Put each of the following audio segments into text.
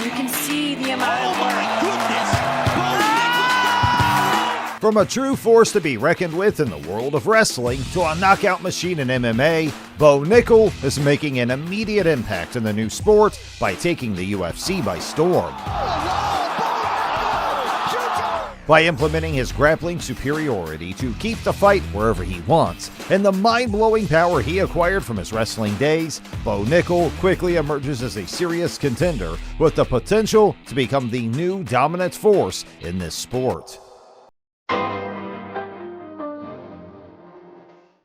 You can see the amount of work. From a true force to be reckoned with in the world of wrestling to a knockout machine in MMA, Bo Nickal is making an immediate impact in the new sport by taking the UFC by storm. By implementing his grappling superiority to keep the fight wherever he wants, and the mind-blowing power he acquired from his wrestling days, Bo Nickal quickly emerges as a serious contender with the potential to become the new dominant force in this sport.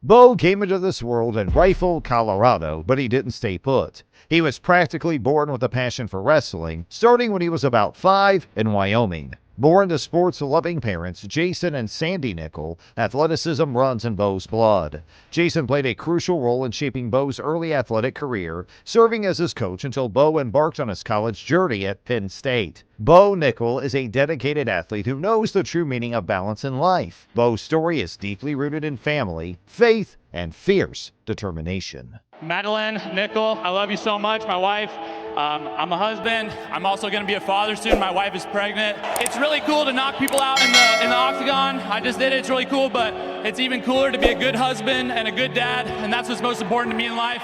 Bo came into this world in Rifle, Colorado, but he didn't stay put. He was practically born with a passion for wrestling, starting when he was about 5 in Wyoming. Born to sports-loving parents Jason and Sandy Nickal, athleticism runs in Bo's blood. Jason played a crucial role in shaping Bo's early athletic career, serving as his coach until Bo embarked on his college journey at Penn State. Bo Nickal is a dedicated athlete who knows the true meaning of balance in life. Bo's story is deeply rooted in family, faith, and fierce determination. Madeline Nickal, I love you so much, my wife. I'm a husband. I'm also going to be a father soon. My wife is pregnant. It's really cool to knock people out in the octagon. I just did it. It's really cool, but it's even cooler to be a good husband and a good dad, and that's what's most important to me in life.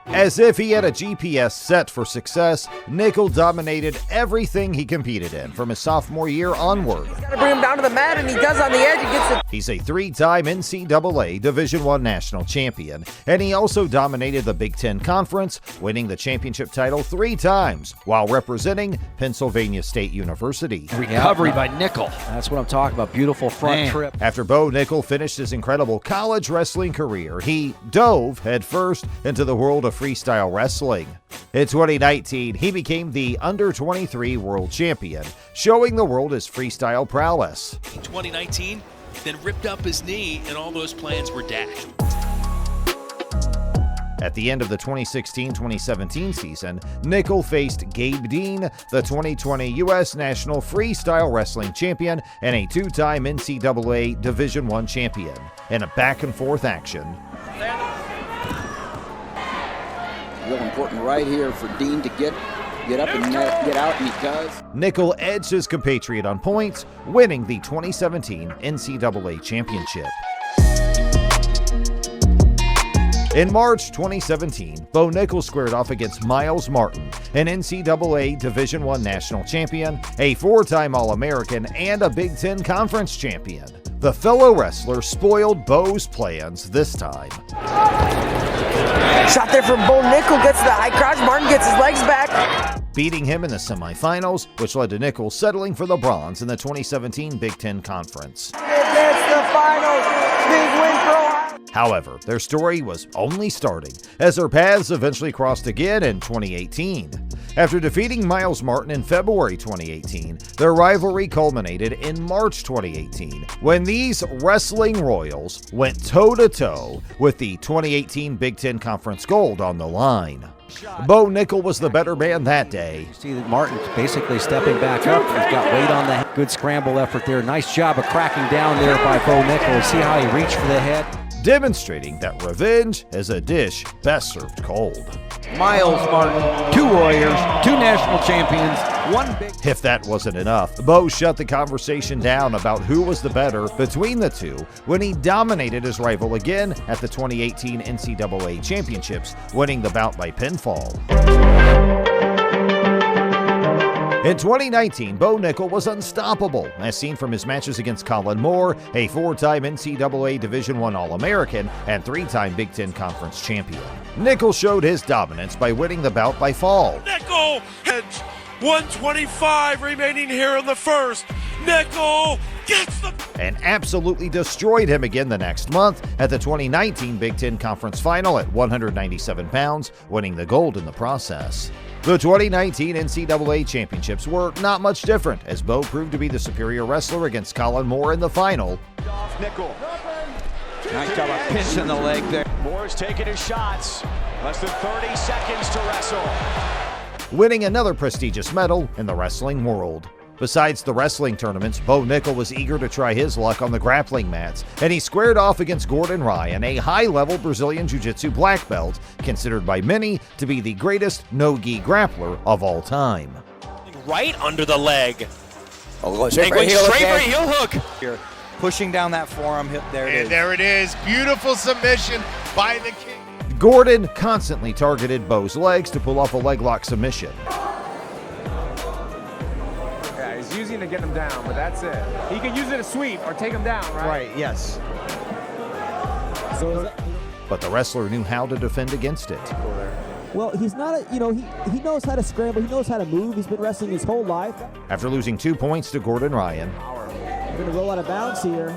As if he had a GPS set for success, Nickal dominated everything he competed in from his sophomore year onward. He's got to bring him down to the mat, and he does on the edge. He gets it. He's a 3-time NCAA Division I national champion, and he also dominated the Big Ten Conference, winning the championship title 3 times while representing Pennsylvania State University. Recovery by Nickal. That's what I'm talking about. Beautiful front trip. After Bo Nickal finished his incredible college wrestling career, he dove headfirst into the world of freestyle wrestling. In 2019, he became the under-23 world champion, showing the world his freestyle prowess. In 2019, then ripped up his knee, and all those plans were dashed. At the end of the 2016-2017 season, Nickal faced Gabe Dean, the 2020 U.S. National Freestyle Wrestling Champion and a 2-time NCAA Division I champion, in a back-and-forth action. Real important right here for Dean to get up and get out, and he does. Nickal edged his compatriot on points, winning the 2017 NCAA championship. In March 2017, Bo Nickal squared off against Miles Martin, an NCAA Division I national champion, a 4-time All-American, and a Big Ten Conference champion. The fellow wrestler spoiled Bo's plans this time. Shot there from Bo Nickal, gets the high crotch. Martin gets his legs back. Beating him in the semifinals, which led to Nickal settling for the bronze in the 2017 Big Ten Conference. It's the finals. Big win for Ohio. However, their story was only starting, as their paths eventually crossed again in 2018. After defeating Miles Martin in February 2018, their rivalry culminated in March 2018, when these wrestling royals went toe-to-toe with the 2018 Big Ten Conference Gold on the line. Bo Nickal was the better man that day. You see that Martin's basically stepping back up. He's got weight on the head. Good scramble effort there. Nice job of cracking down there by Bo Nickal. See how he reached for the head? Demonstrating that revenge is a dish best served cold. Miles Martin, 2 warriors, 2 national champions, 1 big... If that wasn't enough, Bo shut the conversation down about who was the better between the two when he dominated his rival again at the 2018 NCAA Championships, winning the bout by pinfall. In 2019, Bo Nickal was unstoppable, as seen from his matches against Colin Moore, a 4-time NCAA Division I All-American and 3-time Big Ten Conference champion. Nickal showed his dominance by winning the bout by fall. Nickal hits 125 remaining here in the first. Nickal gets the... And absolutely destroyed him again the next month at the 2019 Big Ten Conference Final at 197 pounds, winning the gold in the process. The 2019 NCAA Championships were not much different, as Bo proved to be the superior wrestler against Colin Moore in the final. Nickal. Nice job of pinching the leg there. Moore's taking his shots. Less than 30 seconds to wrestle. Winning another prestigious medal in the wrestling world. Besides the wrestling tournaments, Bo Nickal was eager to try his luck on the grappling mats, and he squared off against Gordon Ryan, a high-level Brazilian Jiu-Jitsu black belt, considered by many to be the greatest no-gi grappler of all time. Right under the leg. Oh, Straight for a heel hook. Here, pushing down that forearm hip. There it is. There it is. Beautiful submission by the king. Gordon constantly targeted Bo's legs to pull off a leg lock submission. Yeah, he's using to get him down, but that's it. He can use it to sweep or take him down, right? Right, yes. But the wrestler knew how to defend against it. Well, he's not he knows how to scramble, he knows how to move, he's been wrestling his whole life. After losing 2 points to Gordon Ryan, We're going to roll out of bounds here.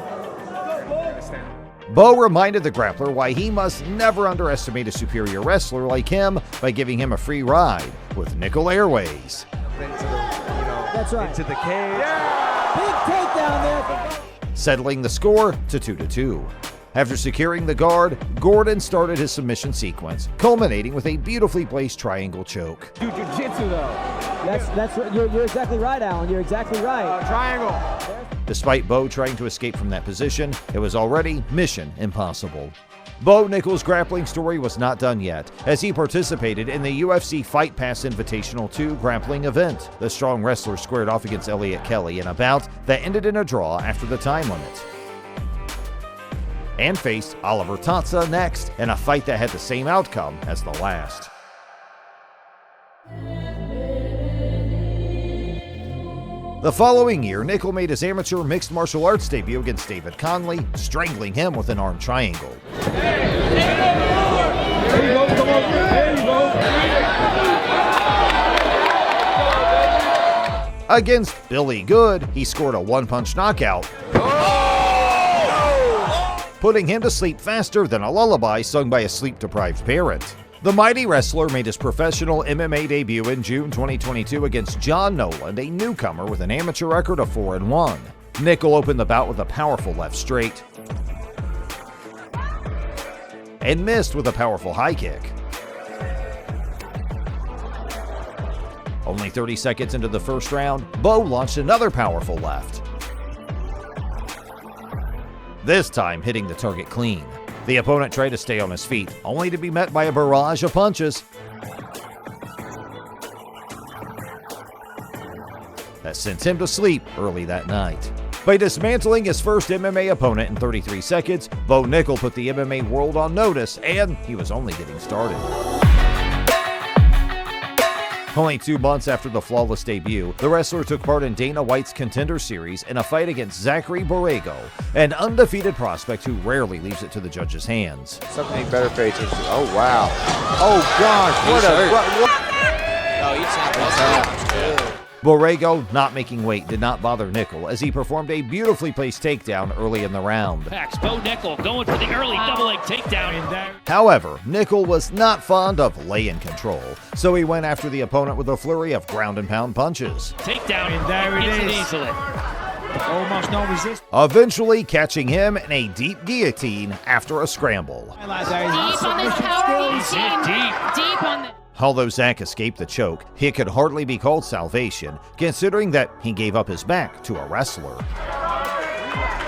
Bo reminded the grappler why he must never underestimate a superior wrestler like him by giving him a free ride with Nickal Airways. That's right. Into the cage. Big takedown there. Settling the score to 2-2. After securing the guard, Gordon started his submission sequence, culminating with a beautifully placed triangle choke. Do jiu-jitsu though. That's you're exactly right, Alan. You're exactly right. Triangle. Despite Bo trying to escape from that position, it was already mission impossible. Bo Nickal's grappling story was not done yet, as he participated in the UFC Fight Pass Invitational 2 grappling event. The strong wrestler squared off against Elliot Kelly in a bout that ended in a draw after the time limit, and faced Oliver Tatza next in a fight that had the same outcome as the last. The following year, Nickal made his amateur mixed martial arts debut against David Conley, strangling him with an arm triangle. Against Billy Good, he scored a one-punch knockout, putting him to sleep faster than a lullaby sung by a sleep-deprived parent. The mighty wrestler made his professional MMA debut in June 2022 against John Noland, a newcomer with an amateur record of 4-1. Nickal opened the bout with a powerful left straight and missed with a powerful high kick. Only 30 seconds into the first round, Bo launched another powerful left, this time hitting the target clean. The opponent tried to stay on his feet, only to be met by a barrage of punches that sent him to sleep early that night. By dismantling his first MMA opponent in 33 seconds, Bo Nickal put the MMA world on notice, and he was only getting started. Only 2 months after the flawless debut, the wrestler took part in Dana White's Contender Series in a fight against Zachary Borrego, an undefeated prospect who rarely leaves it to the judge's hands. Something better pay attention. Oh, wow. Oh, gosh. What? No, he's not. Borrego, not making weight, did not bother Nickal as he performed a beautifully placed takedown early in the round. Bo Nickal going for the early double leg takedown. However, Nickal was not fond of lay-in control, so he went after the opponent with a flurry of ground and pound punches. Takedown, and there it is. Easily. Almost no resistance. Eventually catching him in a deep guillotine after a scramble. Deep on this power guillotine. Deep on the... Although Zach escaped the choke, it could hardly be called salvation, considering that he gave up his back to a wrestler.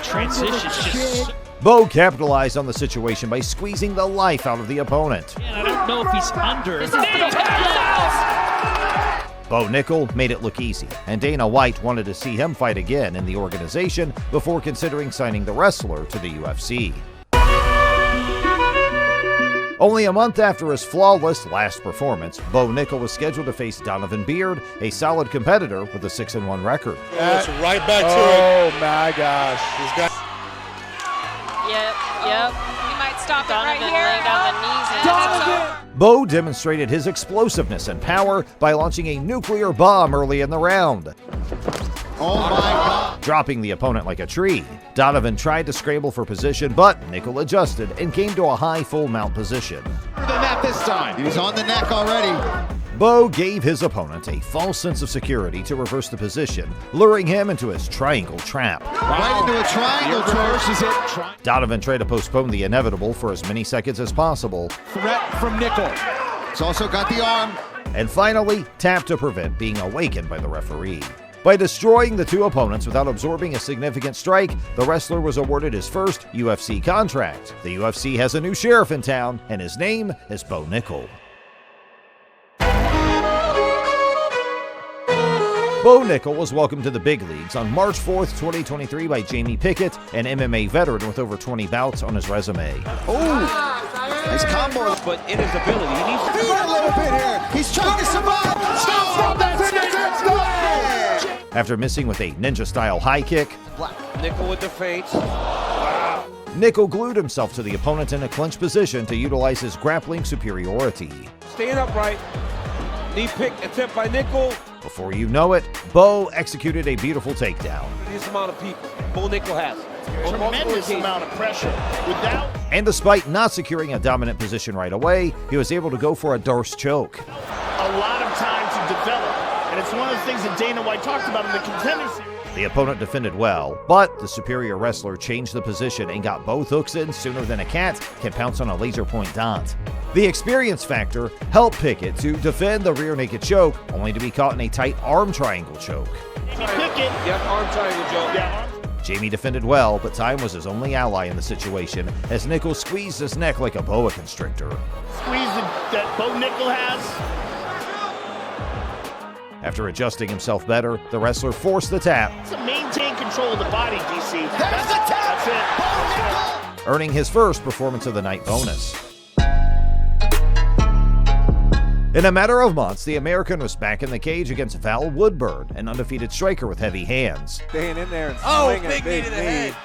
Transitions just... Bo capitalized on the situation by squeezing the life out of the opponent. I don't know if he's under. Bo Nickal made it look easy, and Dana White wanted to see him fight again in the organization before considering signing the wrestler to the UFC. Only a month after his flawless last performance, Bo Nickal was scheduled to face Donovan Beard, a solid competitor with a 6-1 record. That's right back to it. Oh, my gosh. He's got... Yep. We might stop it right here. Bo demonstrated his explosiveness and power by launching a nuclear bomb early in the round, Oh my God. dropping the opponent like a tree. Donovan tried to scramble for position, but Nickal adjusted and came to a high full mount position. Better than that this time. He's on the neck already. Bo gave his opponent a false sense of security to reverse the position, luring him into his triangle trap. Right into a triangle. Reverses it. Donovan tried to postpone the inevitable for as many seconds as possible, Threat from Nickal. He's also got the arm. and finally tapped to prevent being awakened by the referee. By destroying the two opponents without absorbing a significant strike, the wrestler was awarded his first UFC contract. The UFC has a new sheriff in town, and his name is Bo Nickal. Bo Nickal was welcomed to the big leagues on March 4th, 2023 by Jamie Pickett, an MMA veteran with over 20 bouts on his resume. Oh, nice combo, but in his ability, he needs to Feed a little bit here. He's trying to survive. Stop from that finish. After missing with a ninja-style high kick, Nickal with the feints. Nickal glued himself to the opponent in a clinch position to utilize his grappling superiority. Staying upright. Knee pick attempt by Nickal. Before you know it, Bo executed a beautiful takedown. This amount of people Bo Nickal has. Tremendous amount of pressure. And despite not securing a dominant position right away, he was able to go for a Darce choke. A lot of time to develop, and it's one of the things that Dana White talked about in the Contender Series. The opponent defended well, but the superior wrestler changed the position and got both hooks in sooner than a cat can pounce on a laser point dot. The experience factor helped Pickett to defend the rear naked choke, only to be caught in a tight arm triangle choke. Pickett. Yep, arm triangle choke. Yeah. Jamie defended well, but time was his only ally in the situation as Nickal squeezed his neck like a boa constrictor. Squeeze that Bo Nickal has. After adjusting himself better, the wrestler forced the tap. To maintain control of the body, DC. That's it. Earning his first Performance of the Night bonus. In a matter of months, the American was back in the cage against Val Woodburn, an undefeated striker with heavy hands. Staying in there and swinging. Big knee to the head.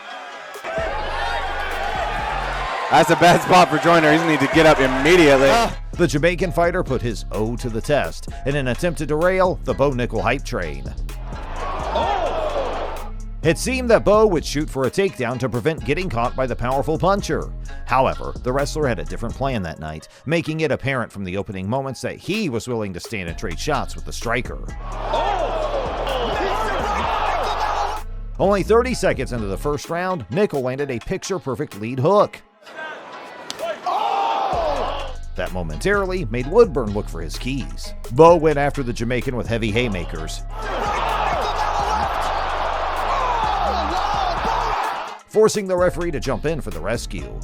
That's a bad spot for Joyner. He's going to need to get up immediately. The Jamaican fighter put his O to the test in an attempt to derail the Bo Nickal hype train. It seemed that Bo would shoot for a takedown to prevent getting caught by the powerful puncher. However, the wrestler had a different plan that night, making it apparent from the opening moments that he was willing to stand and trade shots with the striker. Only 30 seconds into the first round, Nickal landed a picture-perfect lead hook that momentarily made Woodburn look for his keys. Bo went after the Jamaican with heavy haymakers, forcing the referee to jump in for the rescue.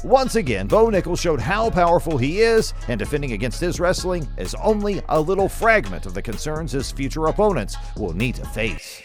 Once again, Bo Nickal showed how powerful he is, and defending against his wrestling is only a little fragment of the concerns his future opponents will need to face.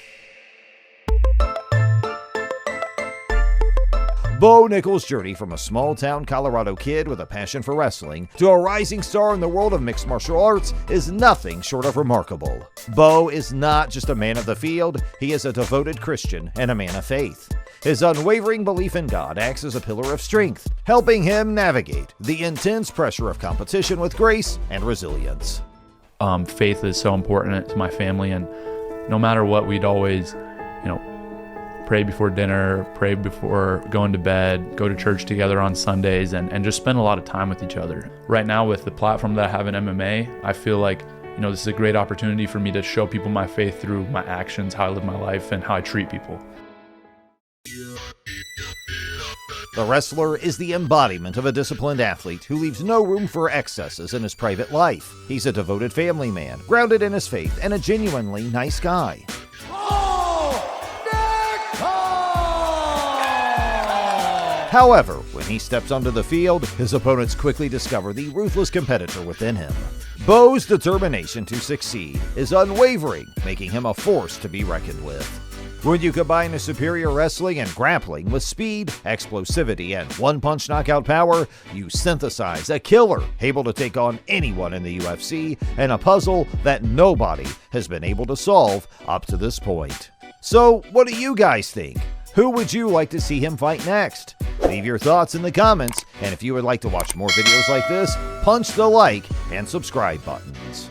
Bo Nickal's journey from a small-town Colorado kid with a passion for wrestling to a rising star in the world of mixed martial arts is nothing short of remarkable. Bo is not just a man of the field, he is a devoted Christian and a man of faith. His unwavering belief in God acts as a pillar of strength, helping him navigate the intense pressure of competition with grace and resilience. Faith is so important to my family, and no matter what, we'd always, pray before dinner, pray before going to bed, go to church together on Sundays, and just spend a lot of time with each other. Right now, with the platform that I have in MMA, I feel like this is a great opportunity for me to show people my faith through my actions, how I live my life, and how I treat people. The wrestler is the embodiment of a disciplined athlete who leaves no room for excesses in his private life. He's a devoted family man, grounded in his faith, and a genuinely nice guy. However, when he steps onto the field, his opponents quickly discover the ruthless competitor within him. Bo's determination to succeed is unwavering, making him a force to be reckoned with. When you combine his superior wrestling and grappling with speed, explosivity, and one-punch knockout power, you synthesize a killer able to take on anyone in the UFC and a puzzle that nobody has been able to solve up to this point. So, what do you guys think? Who would you like to see him fight next? Leave your thoughts in the comments, and if you would like to watch more videos like this, punch the like and subscribe buttons.